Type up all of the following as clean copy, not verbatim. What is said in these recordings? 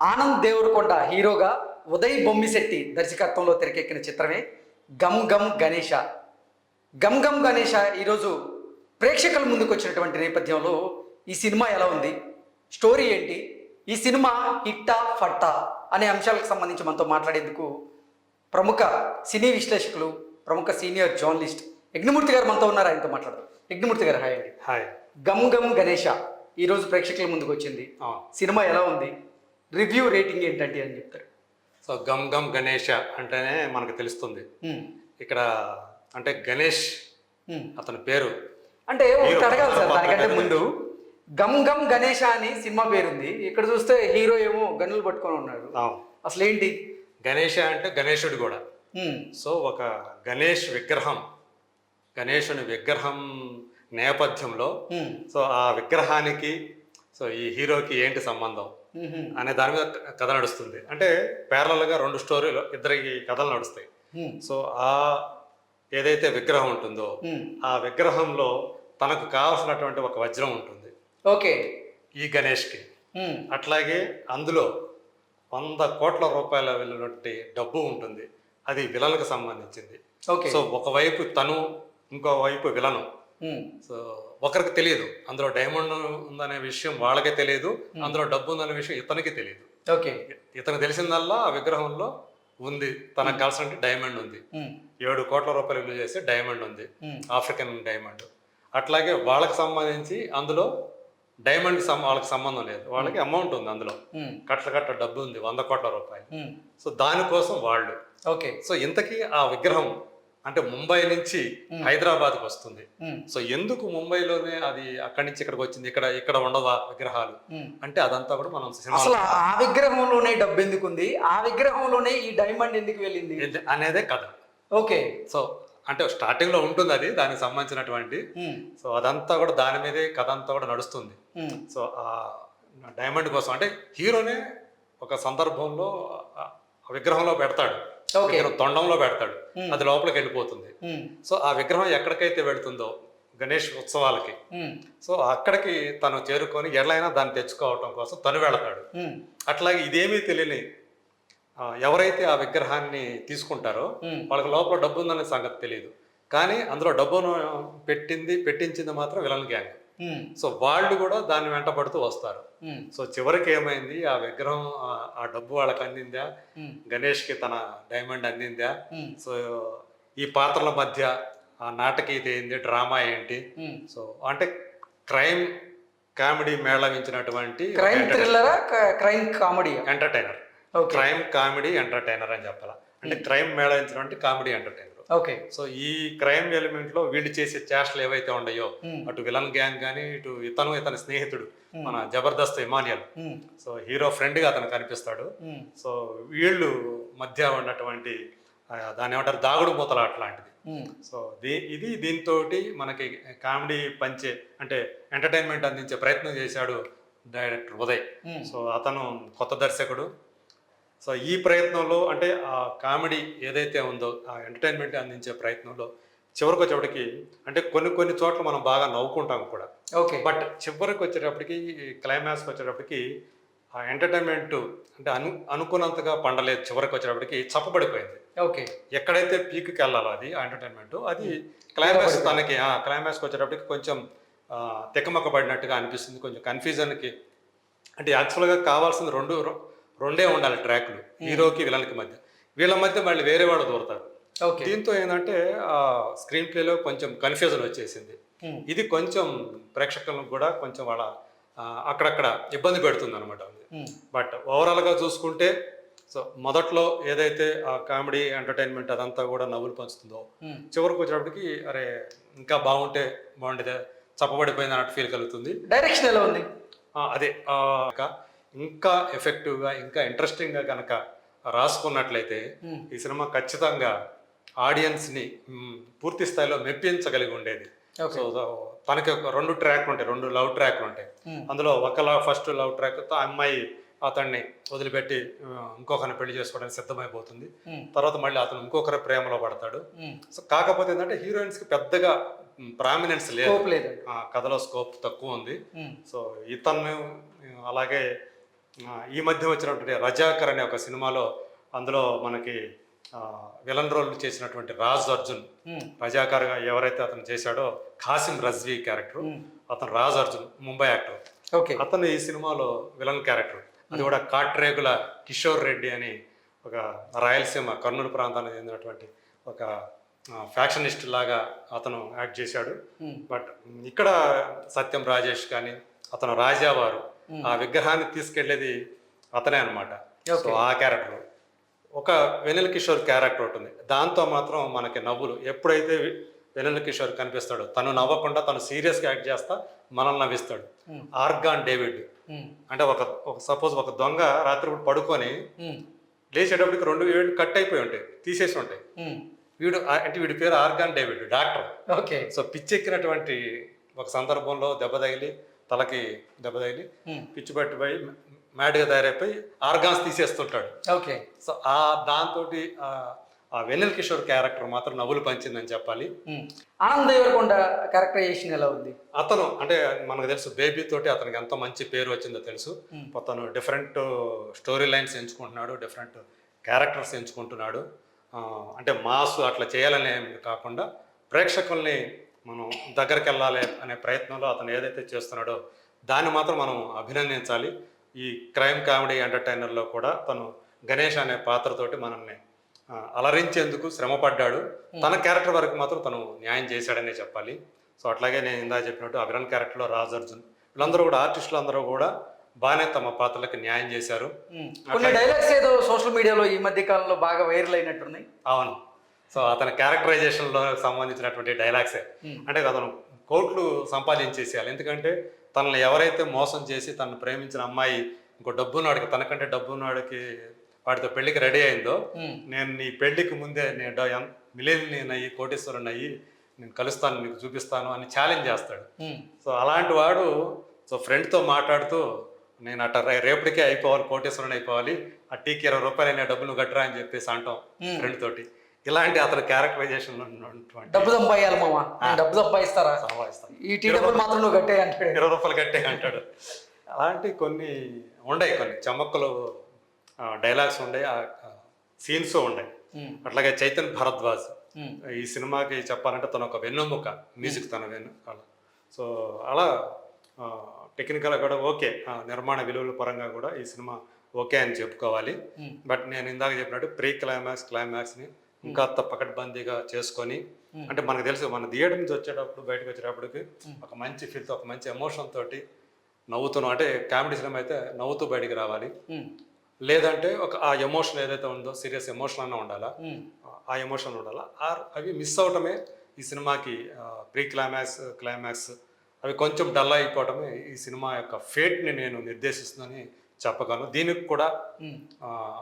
ఆనంద్ దేవరకొండ హీరోగా ఉదయ్ బొమ్మిశెట్టి దర్శకత్వంలో తెరకెక్కిన చిత్రమే గమ్ గమ్ గణేష. గమ్ గమ్ గణేష ఈరోజు ప్రేక్షకుల ముందుకు వచ్చినటువంటి నేపథ్యంలో ఈ సినిమా ఎలా ఉంది, స్టోరీ ఏంటి, ఈ సినిమా హిట్టా ఫట్టా అనే అంశాలకు సంబంధించి మనతో మాట్లాడేందుకు ప్రముఖ సినీ విశ్లేషకులు, ప్రముఖ సీనియర్ జర్నలిస్ట్ యజ్ఞమూర్తి గారు మనతో ఉన్నారు. ఆయనతో మాట్లాడదాం. యజ్ఞమూర్తి గారు, హాయ్ అండి. హాయ్. గమ్ గమ్ గణేష ఈరోజు ప్రేక్షకుల ముందుకు వచ్చింది. సినిమా ఎలా ఉంది, రివ్యూ రేటింగ్ ఏంటంటే అని చెప్తారు. సో గమ్ గమ్ గణేష అంటేనే మనకు తెలుస్తుంది ఇక్కడ అంటే గణేష్ అతని పేరు. అంటే ఒకటి అడగాలి సార్, దానికంటే ముందు గమ్ గమ్ గణేష అని సినిమా పేరుంది, ఇక్కడ చూస్తే హీరో ఏమో గన్నులు పట్టుకొని ఉన్నాడు. అసలు ఏంటి? గణేష అంటే గణేశుడు కూడా. సో ఒక గణేష్ విగ్రహం, గణేశుని విగ్రహం నేపథ్యంలో సో ఆ విగ్రహానికి సో ఈ హీరోకి ఏంటి సంబంధం అనే దాని మీద కథ నడుస్తుంది. అంటే ప్యారలల్గా రెండు స్టోరీలు, ఇద్దరికి కథలు నడుస్తాయి. సో ఆ ఏదైతే విగ్రహం ఉంటుందో ఆ విగ్రహంలో తనకు కావాల్సినటువంటి ఒక వజ్రం ఉంటుంది ఓకే ఈ గణేష్కి. అట్లాగే అందులో 100 కోట్ల రూపాయల వెళ్ళినటువంటి డబ్బు ఉంటుంది, అది విలన్కి సంబంధించింది. సో ఒకవైపు తను, ఇంకో వైపు విలను. సో ఒకరికి తెలియదు అందులో డైమండ్ ఉందనే విషయం వాళ్ళకే తెలియదు, అందులో డబ్బు ఉందనే విషయం ఇతనికి తెలియదు. ఇతనికి తెలిసిందల్లా ఆ విగ్రహంలో ఉంది, తనకు కావాల్సిన డైమండ్ ఉంది, 7 కోట్ల రూపాయలు విలువ చేసే డైమండ్ ఉంది, ఆఫ్రికన్ డైమండ్. అట్లాగే వాళ్ళకి సంబంధించి అందులో డైమండ్ వాళ్ళకి సంబంధం లేదు, వాళ్ళకి అమౌంట్ ఉంది, అందులో కట్ల డబ్బు ఉంది, 100 కోట్ల రూపాయలు. సో దానికోసం వాళ్ళు సో ఇంతకీ ఆ విగ్రహం అంటే ముంబై నుంచి హైదరాబాద్కి వస్తుంది. సో ఎందుకు ముంబైలోనే అది అక్కడి నుంచి ఇక్కడికి వచ్చింది, ఇక్కడ ఉండవా విగ్రహాలు అంటే అదంతా కూడా మనం అసలు ఆ విగ్రహంలోనే డబ్బు ఎందుకు ఉంది, ఆ విగ్రహంలోనే ఈ డైమండ్ ఎందుకు వెళ్ళింది అనేదే కథ. ఓకే. సో అంటే స్టార్టింగ్ లో ఉంటుంది అది, దానికి సంబంధించినటువంటి సో అదంతా కూడా దాని మీదే కథ అంతా కూడా నడుస్తుంది. సో ఆ డైమండ్ కోసం అంటే హీరోనే ఒక సందర్భంలో ఆ విగ్రహంలో పెడతాడు, తొండంలో పెడతాడు, అది లోపలికి వెళ్ళిపోతుంది. సో ఆ విగ్రహం ఎక్కడికైతే వెళుతుందో గణేష్ ఉత్సవాలకి, సో అక్కడికి తను చేరుకొని ఎట్లయినా దాన్ని తెచ్చుకోవటం కోసం తను వెళతాడు. అట్లాగే ఇదేమీ తెలియని ఎవరైతే ఆ విగ్రహాన్ని తీసుకుంటారో వాళ్ళకి లోపల డబ్బు ఉందనే సంగతి తెలియదు, కానీ అందులో డబ్బును పెట్టించింది మాత్రం విలన్ గ్యాంగ్. సో వాళ్ళు కూడా దాన్ని వెంటబడుతూ వస్తారు. సో చివరికి ఏమైంది, ఆ విగ్రహం ఆ డబ్బు వాళ్ళకి అందిందా, గణేష్ కి తన డైమండ్ అందిందా, సో ఈ పాత్రల మధ్య ఆ నాటకీయత ఏంది, డ్రామా ఏంటి, సో అంటే క్రైమ్ కామెడీ మేళవించినటువంటి crime comedy entertainer, crime comedy entertainer అని చెప్పాలా, అంటే క్రైమ్ మేళవించినటువంటి కామెడీ ఎంటర్టైనర్. సో ఈ క్రైమ్ ఎలిమెంట్ లో వీళ్ళు చేసే చేష్టలు ఏవైతే ఉన్నాయో, అటు విలన్ గ్యాంగ్ కానీ, ఇటు ఇతని స్నేహితుడు మన Jabardasth Emmanuel, so hero friend గా అతను కనిపిస్తాడు. సో వీళ్ళు మధ్య ఉన్నటువంటి దాని ఏమంటారు దాగుడు మూతల అట్లాంటిది. సో దీంతో మనకి కామెడీ పంచే అంటే ఎంటర్టైన్మెంట్ అందించే ప్రయత్నం చేశాడు డైరెక్టర్ ఉదయ్. సో అతను కొత్త దర్శకుడు. సో ఈ ప్రయత్నంలో అంటే ఆ కామెడీ ఏదైతే ఉందో, ఆ ఎంటర్టైన్మెంట్ అందించే ప్రయత్నంలో చివరికి వచ్చేటప్పటికి అంటే కొన్ని చోట్ల మనం బాగా నవ్వుకుంటాం కూడా. బట్ చివరికి వచ్చేటప్పటికి, క్లైమాక్స్కి వచ్చేటప్పటికి ఆ ఎంటర్టైన్మెంట్ అంటే అనుకున్నంతగా పండలేదు. చివరికి వచ్చేటప్పటికి చప్పబడిపోయింది. ఎక్కడైతే పీక్కి వెళ్ళాలో అది ఆ ఎంటర్టైన్మెంట్, అది క్లైమాక్స్ తనకి క్లైమాక్స్కి వచ్చేటప్పటికి కొంచెం తికమక పడినట్టుగా అనిపిస్తుంది, కొంచెం కన్ఫ్యూజన్కి. అంటే యాక్చువల్గా కావాల్సింది రెండే ఉండాలి ట్రాక్లు, హీరోకి విలన్కి మధ్య. వీళ్ళ మధ్య మళ్ళీ వేరే వాళ్ళు దూరతారు. దీంతో ఏంటంటే ఆ స్క్రీన్ ప్లేలో కొంచెం కన్ఫ్యూజన్ వచ్చేసింది. ఇది కొంచెం ప్రేక్షకులకు కూడా కొంచెం వాళ్ళ అక్కడక్కడ ఇబ్బంది పెడుతుంది అనమాట. బట్ ఓవరాల్గా చూసుకుంటే సో మొదట్లో ఏదైతే ఆ కామెడీ ఎంటర్టైన్మెంట్ అదంతా కూడా నవ్వులు పంచుతుందో, చివరికి వచ్చేటప్పటికి అరే ఇంకా బాగుండేదే, చప్పబడిపోయింది అన్నట్టు ఫీల్ కలుగుతుంది. డైరెక్షన్ ఎలా ఉంది అదే ఇంకా ఎఫెక్టివ్గా, ఇంకా ఇంట్రెస్టింగ్గా కనుక రాసుకున్నట్లయితే ఈ సినిమా ఖచ్చితంగా ఆడియన్స్ని పూర్తి స్థాయిలో మెప్పించగలిగి ఉండేది. సో తనకి 2 ట్రాక్లు ఉంటాయి, 2 లవ్ ట్రాక్లు ఉంటాయి. అందులో ఫస్ట్ లవ్ ట్రాక్తో అమ్మాయి అతన్ని వదిలిపెట్టి ఇంకొకరిని పెళ్లి చేసుకోవడానికి సిద్ధమైపోతుంది. తర్వాత మళ్ళీ అతను ఇంకొకరి ప్రేమలో పడతాడు. సో కాకపోతే ఏంటంటే హీరోయిన్స్కి పెద్దగా ప్రామినెన్స్ లేదు, కథలో స్కోప్ తక్కువ ఉంది. సో ఇతను అలాగే ఈ మధ్య వచ్చినటువంటి రజాకర్ అనే ఒక సినిమాలో అందులో మనకి విలన్ రోల్ చేసినటువంటి రాజ్ అర్జున్, రజాకర్గా ఎవరైతే అతను చేశాడో కాసిం రజ్వీ క్యారెక్టర్, అతను రాజ్ అర్జున్ ముంబై యాక్టర్. ఓకే. అతను ఈ సినిమాలో విలన్ క్యారెక్టర్, అది కూడా కాట్రేగుల కిషోర్ రెడ్డి అని ఒక రాయలసీమ కర్నూలు ప్రాంతానికి చెందినటువంటి ఒక ఫ్యాక్షనిస్ట్ లాగా అతను యాక్ట్ చేశాడు. బట్ ఇక్కడ సత్యం రాజేష్ కానీ అతను రాజావారు ఆ విగ్రహాన్ని తీసుకెళ్లేది అతనే అనమాట. సో ఆ క్యారెక్టర్ ఒక వెన్నెల కిషోర్ క్యారెక్టర్ ఉంటుంది, దాంతో మాత్రం మనకి నవ్వులు. ఎప్పుడైతే వెన్నెల కిషోర్ కనిపిస్తాడో తను నవ్వకుండా తను సీరియస్గా యాక్ట్ చేస్తా మనల్ని నవ్విస్తాడు. ఆర్గాన్ డేవిడ్ అంటే ఒక సపోజ్ ఒక దొంగ రాత్రి పడుకొని లేచేటప్పటికి 2 వేళ్ళు కట్ అయిపోయి ఉంటాయి, తీసేసి ఉంటాయి. వీడి పేరు ఆర్గాన్ డేవిడ్, డాక్టర్. ఓకే. సో పిచ్చెక్కినటువంటి ఒక సందర్భంలో తలకి దెబ్బ తగిలి పిచ్చి పట్టిపోయి మ్యాడ్గా తయారైపోయి ఆర్గాన్స్ తీసేస్తుంటాడు. ఓకే. సో దాంతో ఆ వెన్నెల కిషోర్ క్యారెక్టర్ మాత్రం నవ్వులు పంచిందని చెప్పాలి. ఆనంద్ దేవరకొండ క్యారెక్టరైజేషన్ ఎలా ఉంది? అతను అంటే మనకు తెలుసు బేబీ తోటి అతనికి ఎంత మంచి పేరు వచ్చిందో తెలుసు. అతను డిఫరెంట్ స్టోరీ లైన్స్ ఎంచుకుంటున్నాడు, డిఫరెంట్ క్యారెక్టర్స్ ఎంచుకుంటున్నాడు. అంటే మాస్ అట్లా చేయాలనే కాకుండా ప్రేక్షకుల్ని మనం దగ్గరికి వెళ్ళాలి అనే ప్రయత్నంలో అతను ఏదైతే చేస్తున్నాడో దాన్ని మాత్రం మనం అభినందించాలి. ఈ క్రైమ్ కామెడీ ఎంటర్టైనర్లో కూడా తను గణేష్ అనే పాత్రతోటి మనల్ని అలరించేందుకు శ్రమపడ్డాడు. తన క్యారెక్టర్ వరకు మాత్రం తను న్యాయం చేశాడనే చెప్పాలి. సో అట్లాగే నేను ఇందా చెప్పినట్టు ఆ విలన్ క్యారెక్టర్లో రాజ్ అర్జున్, వీళ్ళందరూ కూడా ఆర్టిస్టులు అందరూ కూడా బాగానే తమ పాత్రలకు న్యాయం చేశారు. కొన్ని డైలాగ్స్ ఏదో సోషల్ మీడియాలో ఈ మధ్య కాలంలో బాగా వైరల్ అయినట్టున్నాయి. అవును. సో అతని క్యారెక్టరైజేషన్లో సంబంధించినటువంటి డైలాగ్సే. అంటే అతను కోట్లు సంపాదించేసేయాలి, ఎందుకంటే తనని ఎవరైతే మోసం చేసి తనను ప్రేమించిన అమ్మాయి ఇంకో డబ్బున్నాడికి, తనకంటే డబ్బున్నాడికి వాడితో పెళ్లికి రెడీ అయిందో, నేను నీ పెళ్లికి ముందే నేను మిలియన్ అయ్యి కోటేశ్వరుని అయ్యి నేను కలుస్తాను, నీకు చూపిస్తాను అని ఛాలెంజ్ చేస్తాడు. సో అలాంటి వాడు సో ఫ్రెండ్తో మాట్లాడుతూ నేను అట్ట రేపటికే అయిపోవాలి, కోటేశ్వరుని అయిపోవాలి, ఆ టీకి 20 రూపాయలు అయినా డబ్బులు కట్టరా అని చెప్పేసి అంటాం ఫ్రెండ్ తోటి. ఇలాంటి అతని క్యారెక్టరైజేషన్ డబ్బు సంపాదించాలి మామ, డబ్బు సంపాదిస్తారా, ఈ టీ డబ్బులు మాత్రం నువ్వు కట్టే అంటాడు, 20 రూపాయలు కట్టే అంటాడు. అలాంటి కొన్ని ఉన్నాయి, కొన్ని చమక్కులు డైలాగ్స్ ఉండే, సీన్స్ ఉన్నాయి. అట్లాగే చైతన్ భరద్వాజ్ ఈ సినిమాకి చెప్పాలంటే తను ఒక వెన్నెముక, మ్యూజిక్ తన వెన్నుకాల. సో అలా టెక్నికల్గా కూడా ఓకే, నిర్మాణ విలువల పరంగా కూడా ఈ సినిమా ఓకే అని చెప్పుకోవాలి. బట్ నేను ఇందాక చెప్పినట్టు ప్రీ క్లైమాక్స్ని ఇంకా పకడ్బందీగా చేసుకొని, అంటే మనకు తెలుసు మన థియేటర్ నుంచి బయటకు వచ్చేటప్పటికి ఒక మంచి ఫీల్తో, ఒక మంచి ఎమోషన్ తోటి నవ్వుతున్నాం. అంటే కామెడీ సినిమా అయితే నవ్వుతూ బయటికి రావాలి, లేదంటే ఆ ఎమోషన్ ఏదైతే ఉందో సీరియస్ ఎమోషన్ అన్నా ఉండాలా, ఆ ఎమోషన్ ఉండాలా. అవి మిస్ అవటమే ఈ సినిమాకి ప్రీ క్లైమాక్స్ అవి కొంచెం డల్ అయిపోవటమే ఈ సినిమా యొక్క ఫేట్ని నేను నిర్దేశిస్తుందని చెప్పగలను. దీనికి కూడా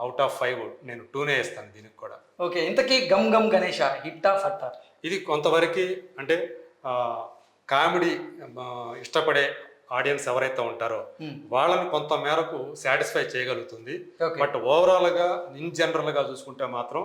అవుట్ ఆఫ్ 5 నేను 2నే ఇస్తాను దీనికి కూడా. ఓకే. ఇంతకీ గమ్ గమ్ గణేష హిట్టా ఫట్టా? ఇది కొంతవరకు అంటే కామెడీ ఇష్టపడే ఆడియన్స్ ఎవరైతే ఉంటారో వాళ్ళని కొంత మేరకు సాటిస్ఫై చేయగలుగుతుంది. బట్ ఓవరాల్గా ఇన్ జనరల్గా చూసుకుంటే మాత్రం